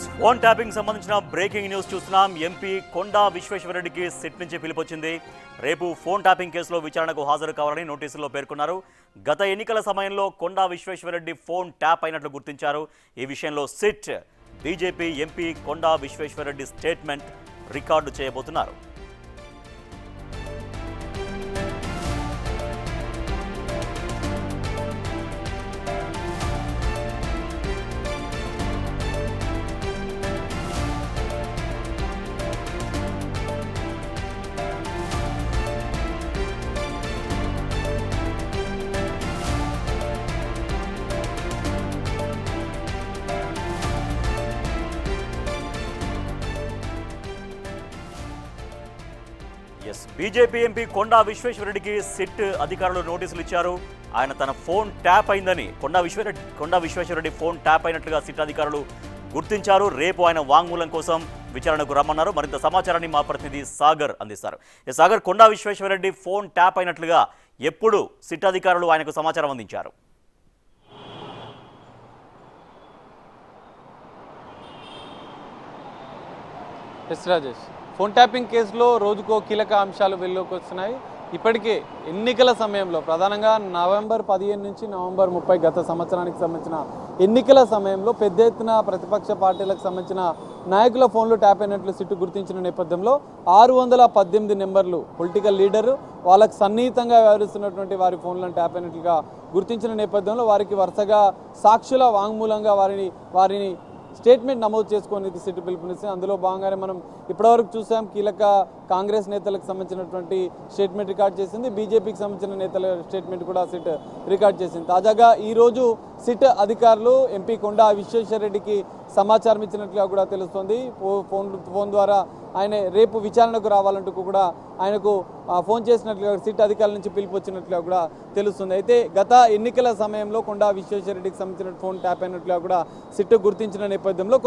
Phone tapping సంబంధించిన breaking news చూస్తున్నాం. MP కొండా విశ్వేశ్వరరెడ్డికి SIT నుంచి పిలుపొచ్చింది. రేపు ఫోన్ ట్యాపింగ్ కేసులో విచారణకు హాజరు కావాలని నోటీసుల్లో పేర్కొన్నారు. గత ఎన్నికల సమయంలో కొండా విశ్వేశ్వరరెడ్డి ఫోన్ ట్యాప్ అయినట్లు గుర్తించారు. ఈ విషయంలో సిట్ బీజేపీ ఎంపీ కొండా విశ్వేశ్వరరెడ్డి స్టేట్మెంట్ రికార్డు చేయబోతున్నారు. బీజేపీ ఎంపీ కొండా విశ్వేశ్వరరెడ్డికి సిట్ అధికారులు నోటీసులు ఇచ్చారు. ఆయన తన ఫోన్ ట్యాప్ అయిందని కొండా విశ్వేశ్వరరెడ్డి ఫోన్ ట్యాప్ అయినట్లుగా సిట్ అధికారులు గుర్తించారు. రేపు ఆయన వాంగ్మూలం కోసం విచారణకు రమ్మన్నారు. మరింత సమాచారాన్ని మా ప్రతినిధి సాగర్ అందిస్తారు. సాగర్, కొండా విశ్వేశ్వరరెడ్డి ఫోన్ ట్యాప్ అయినట్లుగా ఎప్పుడు సిట్ అధికారులు ఆయనకు సమాచారం అందించారు? రాజేష్, ఫోన్ ట్యాపింగ్ కేసులో రోజుకో కీలక అంశాలు వెలుగులోకి వస్తున్నాయి. ఇప్పటికే ఎన్నికల సమయంలో ప్రధానంగా నవంబర్ 15 నుంచి నవంబర్ 30 గత సంవత్సరానికి సంబంధించిన ఎన్నికల సమయంలో పెద్ద ఎత్తున ప్రతిపక్ష పార్టీలకు సంబంధించిన నాయకుల ఫోన్లు ట్యాప్ అయినట్లు సిట్టు గుర్తించిన నేపథ్యంలో 618 నెంబర్లు పొలిటికల్ లీడరు వాళ్ళకు సన్నిహితంగా వ్యవహరిస్తున్నటువంటి వారి ఫోన్లను ట్యాప్ అయినట్లుగా గుర్తించిన నేపథ్యంలో వారికి వరుసగా సాక్షుల వాంగ్మూలంగా వారిని స్టేట్మెంట్ నమోదు చేసుకొని సిట్ పిలుపునిస్తుంది. అందులో భాగంగానే మనం ఇప్పటివరకు చూసాం, కీలక కాంగ్రెస్ నేతలకు సంబంధించినటువంటి స్టేట్మెంట్ రికార్డ్ చేసింది. బీజేపీకి సంబంధించిన నేతల స్టేట్మెంట్ కూడా సిట్ రికార్డ్ చేసింది. తాజాగా ఈరోజు సిట్ అధికారులు ఎంపీ కొండా విశ్వేశ్వరరెడ్డికి సమాచారం ఇచ్చినట్లుగా కూడా తెలుస్తోంది. ఫోన్ ద్వారా ఆయన రేపు విచారణకు రావాలంటూ కూడా ఆయనకు ఫోన్ చేసినట్లుగా సిట్ అధికారుల నుంచి పిలుపు వచ్చినట్లుగా కూడా తెలుస్తుంది. అయితే గత ఎన్నికల సమయంలో కొండా విశ్వేశ్వరరెడ్డికి సంబంధించిన ఫోన్ ట్యాప్ అయినట్లుగా కూడా సిట్ గుర్తించిన నేపథ్యంలో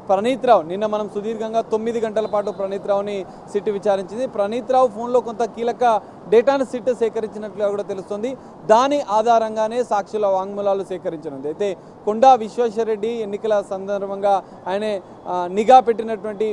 ప్రణీత్ రావు నిన్న మనం సుదీర్ఘంగా 9 గంటల పాటు ప్రణీత్ రావుని సిట్ విచారించింది. ప్రణీత్ రావు ఫోన్లో కొంత కీలక డేటాను సిట్ సేకరించినట్లుగా కూడా తెలుస్తుంది. దాని ఆధారంగానే సాక్షుల వాంగ్మూలాలు సేకరించనుంది. అయితే కొండా విశ్వేశ్వరరెడ్డి ఎన్నికల సందర్భంగా ఆయన నిఘా పెట్టినటువంటి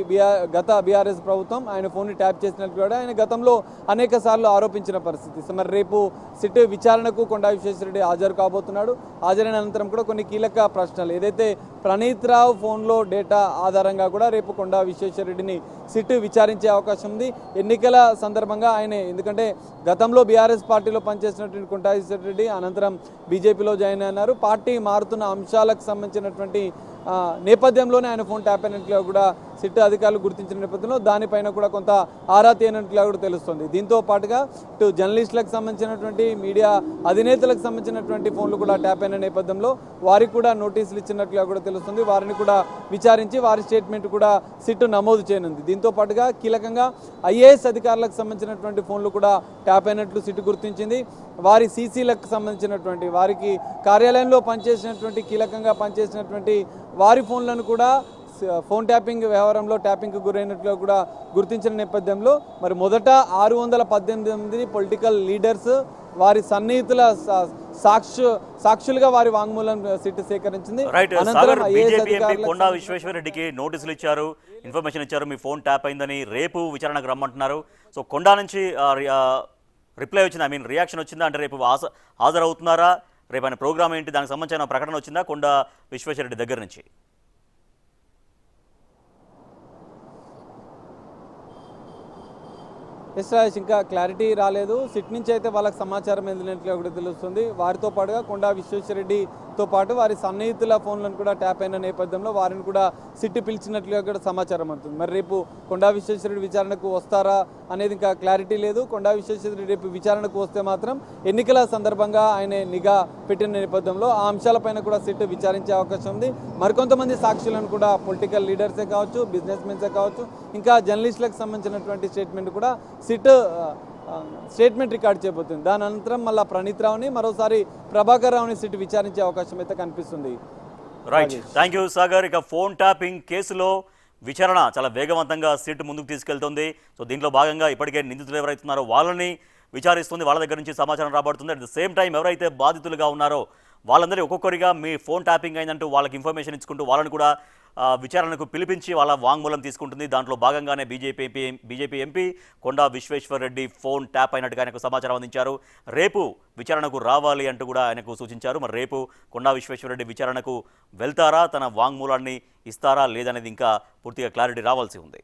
గత బీఆర్ఎస్ ప్రభుత్వం ఆయన ఫోన్ని ట్యాప్ చేసినట్లు కూడా ఆయన గతంలో అనేక సార్లు ఆరోపించిన పరిస్థితి. మరి రేపు సిట్ విచారణకు కొండా విశ్వేశ్వరరెడ్డి హాజరు కాబోతున్నాడు. హాజరైన అనంతరం కూడా కొన్ని కీలక ప్రశ్నలు ఏదైతే ప్రణీత్ రావు ఫోన్లో డేటా ఆధారంగా కూడా రేపు కొండా విశ్వేశ్వరరెడ్డిని సిట్ విచారించే అవకాశం ఉంది. ఎన్నికల సందర్భంగా ఆయన ఎందుకంటే గతంలో బీఆర్ఎస్ పార్టీలో పనిచేసినటువంటి కొండా విశ్వేశ్వరరెడ్డి అనంతరం బీజేపీలో జాయిన్ అయినారు. పార్టీ మారుతున్న అంశాలకు సంబంధించినటువంటి నేపథ్యంలోనే ఆయన ఫోన్ ట్యాప్ అయినట్లుగా కూడా సిట్ అధికారులు గుర్తించిన నేపథ్యంలో దానిపైన కూడా కొంత ఆరా తీయనట్లుగా కూడా తెలుస్తుంది. దీంతో పాటుగా ఇటు జర్నలిస్టులకు సంబంధించినటువంటి మీడియా అధినేతలకు సంబంధించినటువంటి ఫోన్లు కూడా ట్యాప్ అయిన నేపథ్యంలో వారికి కూడా నోటీసులు ఇచ్చినట్లుగా కూడా తెలుస్తుంది. వారిని కూడా విచారించి వారి స్టేట్మెంట్ కూడా సిట్ నమోదు చేయనుంది. దీంతో పాటుగా కీలకంగా ఐఏఎస్ అధికారులకు సంబంధించినటువంటి ఫోన్లు కూడా ట్యాప్ అయినట్లు సిట్ గుర్తించింది. వారి సీసీలకు సంబంధించినటువంటి వారికి కార్యాలయంలో పనిచేసినటువంటి కీలకంగా పనిచేసినటువంటి వారి ఫోన్లను కూడా ఫోన్ ట్యాపింగ్ వ్యవహారంలో ట్యాపింగ్కు గురైనట్లు కూడా గుర్తించిన నేపథ్యంలో మరి మొదట 618 పొలిటికల్ లీడర్స్ వారి సన్నిహితుల సాక్షులుగా వారి వాంగ్మూలం సిట్ సేకరించింది. కొండా విశ్వేశ్వరరెడ్డికి నోటీసులు ఇచ్చారు, ఇన్ఫర్మేషన్ ఇచ్చారు, మీ ఫోన్ ట్యాప్ అయిందని రేపు విచారణకు రమ్మంటున్నారు. సో కొండా నుంచి రిప్లై వచ్చిందా, రియాక్షన్ వచ్చిందా? అంటే రేపు హాజరవుతున్నారా? రేపు ఆయన ప్రోగ్రామ్ ఏంటి, దానికి సంబంధించిన ప్రకటన వచ్చిందా కొండా విశ్వేశ్వరరెడ్డి దగ్గర నుంచి? రాజేష్, ఇంకా క్లారిటీ రాలేదు. సిట్ నుంచి అయితే వాళ్ళకి సమాచారం అందినట్లుగా కూడా తెలుస్తుంది. వారితో పాటుగా కొండా విశ్వేశ్వరరెడ్డితో పాటు వారి సన్నిహితుల ఫోన్లను కూడా ట్యాప్ అయిన నేపథ్యంలో వారిని కూడా సిట్ పిలిచినట్లుగా కూడా సమాచారం అందుతుంది. మరి రేపు కొండా విశ్వేశ్వరరెడ్డి విచారణకు వస్తారా అనేది ఇంకా క్లారిటీ లేదు. కొండా విశ్వేశ్వరరెడ్డి రేపు విచారణకు వస్తే మాత్రం ఎన్నికల సందర్భంగా ఆయన నిఘా పెట్టిన నేపథ్యంలో ఆ అంశాలపైన కూడా సిట్ విచారించే అవకాశం ఉంది. మరికొంతమంది సాక్షులను కూడా పొలిటికల్ లీడర్సే కావచ్చు, బిజినెస్ మెన్సే కావచ్చు, ఇంకా జర్నలిస్టులకు సంబంధించినటువంటి స్టేట్మెంట్ కూడా సిట్ స్టేట్మెంట్ రికార్డ్ చేయబోతుంది. దాని అనంతరం మళ్ళీ ప్రణీత్ రావుని మరోసారి ప్రభాకర్ రావుని సిట్ విచారించే అవకాశం అయితే కనిపిస్తుంది. Right, thank you Sagar. ఇక ఫోన్ ట్యాపింగ్ కేసులో విచారణ చాలా వేగవంతంగా సిట్ ముందుకు తీసుకెళ్తుంది. సో దీంట్లో భాగంగా ఇప్పటికే నిందితులు ఎవరైతున్నారో వాళ్ళని విచారిస్తుంది, వాళ్ళ దగ్గర నుంచి సమాచారం రాబడుతుంది. అట్ ద సేమ్ టైం ఎవరైతే బాధితులుగా ఉన్నారో వాళ్ళందరూ ఒక్కొక్కరిగా మీ ఫోన్ ట్యాపింగ్ అయిందంటూ వాళ్ళకి ఇన్ఫర్మేషన్ ఇచ్చుకుంటూ వాళ్ళని కూడా విచారణకు పిలిపించి వాళ్ళ వాంగ్మూలం తీసుకుంటుంది. దాంట్లో భాగంగానే బీజేపీ ఎంపీ కొండా విశ్వేశ్వర్ రెడ్డి ఫోన్ ట్యాప్ అయినట్టుగా ఆయనకు సమాచారం అందించారు. రేపు విచారణకు రావాలి అంటూ కూడా ఆయనకు సూచించారు. మరి రేపు కొండా విశ్వేశ్వర్ రెడ్డి విచారణకు వెళ్తారా, తన వాంగ్మూలాన్ని ఇస్తారా లేదనేది ఇంకా పూర్తిగా క్లారిటీ రావాల్సి ఉంది.